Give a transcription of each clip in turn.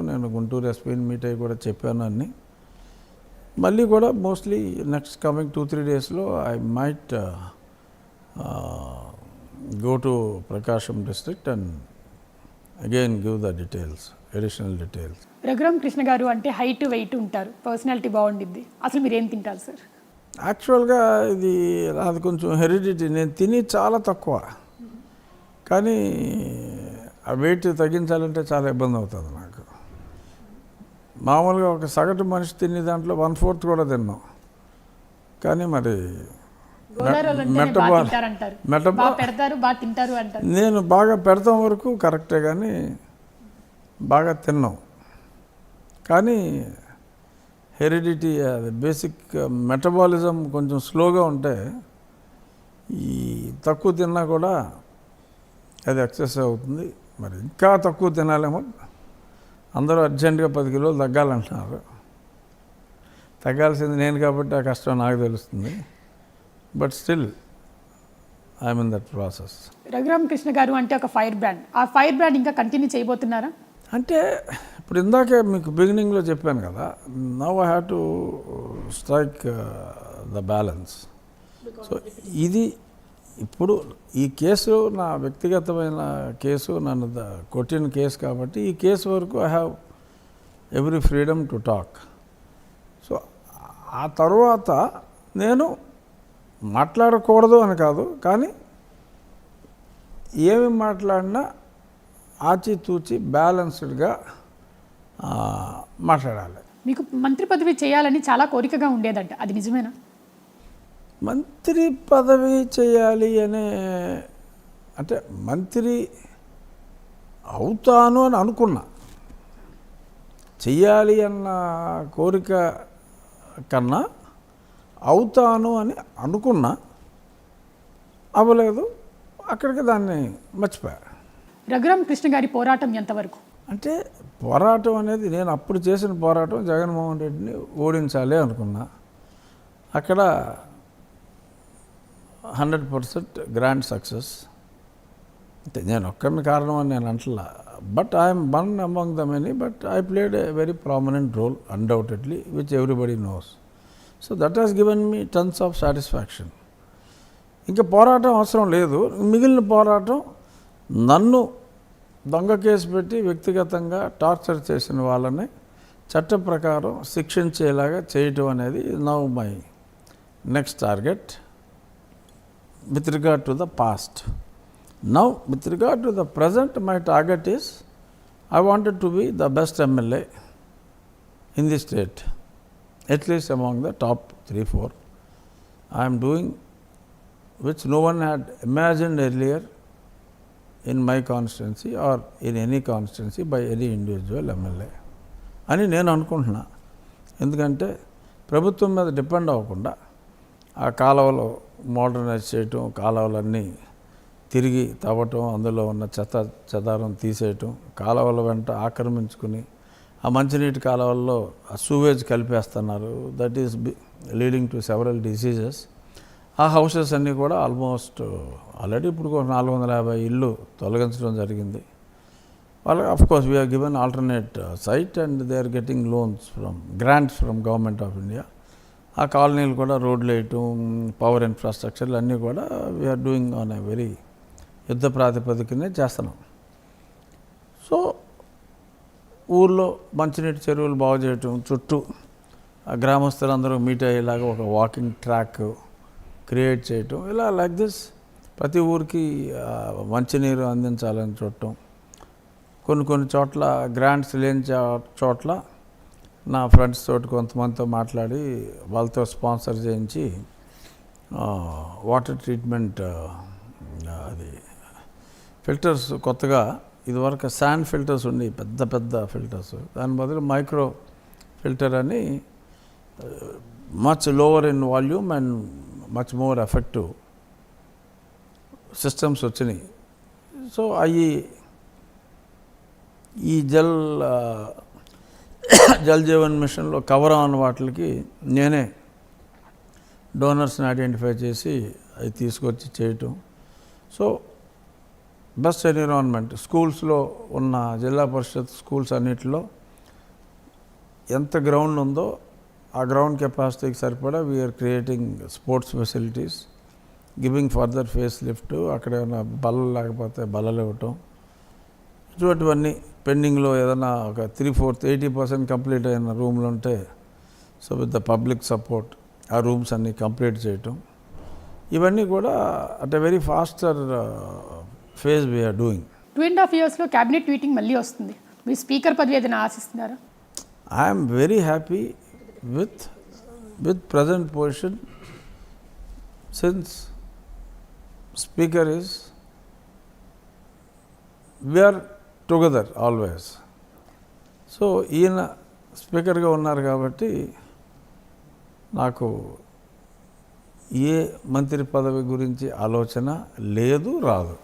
నేను గుంటూరు ఎస్పీని మీట్ అయ్యి కూడా చెప్పాను అన్ని. మళ్ళీ కూడా మోస్ట్లీ నెక్స్ట్ కమింగ్ 2-3 డేస్లో I might go to Prakasam district and again give the details, additional details. Raghurama Krishna గారు అంటే హైట్ వెయిట్ ఉంటారు, పర్సనాలిటీ బాగుండిద్ది. అసలు మీరు ఏం తింటారు సార్? యాక్చువల్గా ఇది అది కొంచెం హెరిడిటీ. నేను తిని చాలా తక్కువ, కానీ ఆ వెయిట్ తగ్గించాలంటే చాలా ఇబ్బంది అవుతుంది నాకు. మామూలుగా ఒక సగటు మనిషి తినే దాంట్లో 1/4 కూడా తిన్నాం, కానీ మరి నేను బాగా పెడతాం వరకు కరెక్టే, కానీ బాగా తిన్నాం. కానీ హెరిడిటీ, అది బేసిక్ మెటబాలిజం కొంచెం స్లోగా ఉంటే ఈ తక్కువ తిన్నా కూడా అది ఎక్సెస్ అవుతుంది. మరి ఇంకా తక్కువ తినాలేమో. అందరూ అర్జెంటుగా 10 కిలోలు తగ్గాలంటున్నారు. తగ్గాల్సింది నేను కాబట్టి ఆ కష్టం నాకు తెలుస్తుంది. But still I'm in that process. Raghurama Krishna గారు అంటే ఒక ఫైర్ బ్రాండ్. ఆ ఫైర్ బ్రాండ్ ఇంకా కంటిన్యూ చేయబోతున్నారా? అంటే ఇప్పుడు ఇందాకే మీకు బిగినింగ్లో చెప్పాను కదా, now I have to strike the balance. So ఇది ఇప్పుడు ఈ కేసు నా వ్యక్తిగతమైన కేసు, నన్ను కొట్టిన కేసు కాబట్టి ఈ కేసు వరకు I have every freedom to talk. So ఆ తర్వాత నేను మాట్లాడకూడదు అని కాదు, కానీ ఏమి మాట్లాడినా ఆచితూచి బ్యాలెన్స్డ్గా మాట్లాడాలి. మీకు మంత్రి పదవి చేయాలని చాలా కోరికగా ఉండేదంట, అది నిజమేనా? మంత్రి పదవి చేయాలి అనే, అంటే మంత్రి అవుతాను అని అనుకున్నా. చెయ్యాలి అన్న కోరిక కన్నా అవుతాను అని అనుకున్నా, అవ్వలేదు. అక్కడికి దాన్ని మర్చిపోయా. రఘురామ కృష్ణ గారి పోరాటం ఎంతవరకు? అంటే పోరాటం అనేది, నేను అప్పుడు చేసిన పోరాటం జగన్మోహన్ రెడ్డిని ఓడించాలి అనుకున్నా. అక్కడ 100% గ్రాండ్ సక్సెస్. అంటే నేను ఒక్కరిని కారణం అని నేను అంటలా. But I'm one among the many, but I played a very prominent role undoubtedly, which everybody knows. So that has given me tons of satisfaction. ఇంకా పోరాటం అవసరం లేదు. మిగిలిన పోరాటం నన్ను దొంగ కేసు పెట్టి వ్యక్తిగతంగా టార్చర్ చేసిన వాళ్ళని చట్ట ప్రకారం శిక్షించేలాగా చేయటం అనేది now my next target with regard to the past. Now with regard to the present, my target is I wanted to be the best MLA in the state, at least among the top 3-4. I am doing which no one had imagined earlier in my constituency or in any constituency by any individual MLA అని నేను అనుకుంటున్నా. ఎందుకంటే ప్రభుత్వం మీద depend అవ్వకుండా ఆ కాలువలో modernise చేయటం, కాలువలన్నీ తిరిగి తవ్వటం, అందులో ఉన్న చెదారం తీసేయటం, కాలువల వెంట ఆక్రమించుకుని ఆ మంచినీటి కాలువల్లో ఆ సూవేజ్ కలిపేస్తున్నారు. That is leading to several diseases. ఆ హౌసెస్ అన్నీ కూడా ఆల్మోస్ట్ ఆల్రెడీ ఇప్పుడు 450 ఇళ్ళు తొలగించడం జరిగింది. వాళ్ళకి of course we are given alternate site and they are getting loans from grants from government of India. ఆ కాలనీలు కూడా రోడ్లు వేయటం, పవర్ ఇన్ఫ్రాస్ట్రక్చర్లు అన్నీ కూడా we are doing on a very యుద్ధ ప్రాతిపదికనే చేస్తున్నాం. సో ఊళ్ళో మంచినీటి చెరువులు బాగు చేయటం, చుట్టూ ఆ గ్రామస్తులందరూ మీట్ అయ్యేలాగా ఒక వాకింగ్ ట్రాక్ క్రియేట్ చేయటం, ఇలా లైక్ దిస్ ప్రతి ఊరికి మంచినీరు అందించాలని చూడటం. కొన్ని చోట్ల గ్రాంట్స్ లేని చోట్ల నా ఫ్రెండ్స్ తోటి కొంతమందితో మాట్లాడి వాళ్ళతో స్పాన్సర్ చేయించి వాటర్ ట్రీట్మెంట్, అది ఫిల్టర్స్ కొత్తగా, ఇదివరకు శాండ్ ఫిల్టర్స్ ఉండి పెద్ద ఫిల్టర్స్, దాని బదులు మైక్రో ఫిల్టర్ అని much lower in volume and much more effective systems వచ్చినాయి. సో అవి ఈ జల్ జీవన్ మిషన్లో కవర్ ఆన్ వాటికి నేనే డోనర్స్ని ఐడెంటిఫై చేసి అవి తీసుకొచ్చి చేయటం. సో బెస్ట్ ఎన్విరాన్మెంట్ స్కూల్స్లో ఉన్న జిల్లా పరిషత్ స్కూల్స్ అన్నిటిలో ఎంత గ్రౌండ్ ఉందో ఆ గ్రౌండ్ కెపాసిటీకి సరిపడా we are creating sports facilities, giving further face lift, అక్కడ ఏమైనా బల్లలు లేకపోతే బల్లలు ఇవ్వటం, ఇటువంటివన్నీ పెండింగ్లో ఏదైనా ఒక 3/4 80% కంప్లీట్ అయిన రూమ్లు ఉంటే so with the public support ఆ రూమ్స్ అన్నీ కంప్లీట్ చేయటం, ఇవన్నీ కూడా at a very faster phase we డూయింగ్. 2.5 yearsలో క్యాబినెట్ మీటింగ్ మళ్ళీ వస్తుంది. మీ స్పీకర్ పదవి ఏదైనా ఆశిస్తున్నారా? I'm very happy with present position since speaker is we are together always. So ఈయన స్పీకర్గా ఉన్నారు కాబట్టి నాకు ఏ మంత్రి పదవి గురించి ఆలోచన లేదు, రాదు.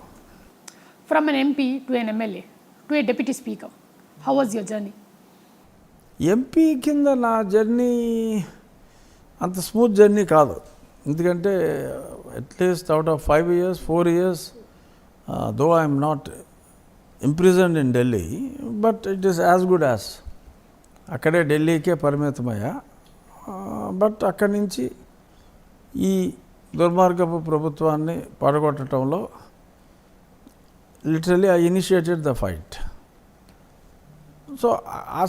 From an MP to an MLA to a deputy speaker, how was your journey? MP కింద నా జర్నీ అంత స్మూత్ జర్నీ కాదు. ఎందుకంటే at least out of 5 years 4 years though I'm not imprisoned in Delhi, but it is as good as. అక్కడే ఢిల్లీకే పరిమితమయ్యా. బట్ అక్కడి నుంచి ఈ దుర్మార్గపు ప్రభుత్వాన్ని పడగొట్టడంలో literally I initiated the fight. So ఆ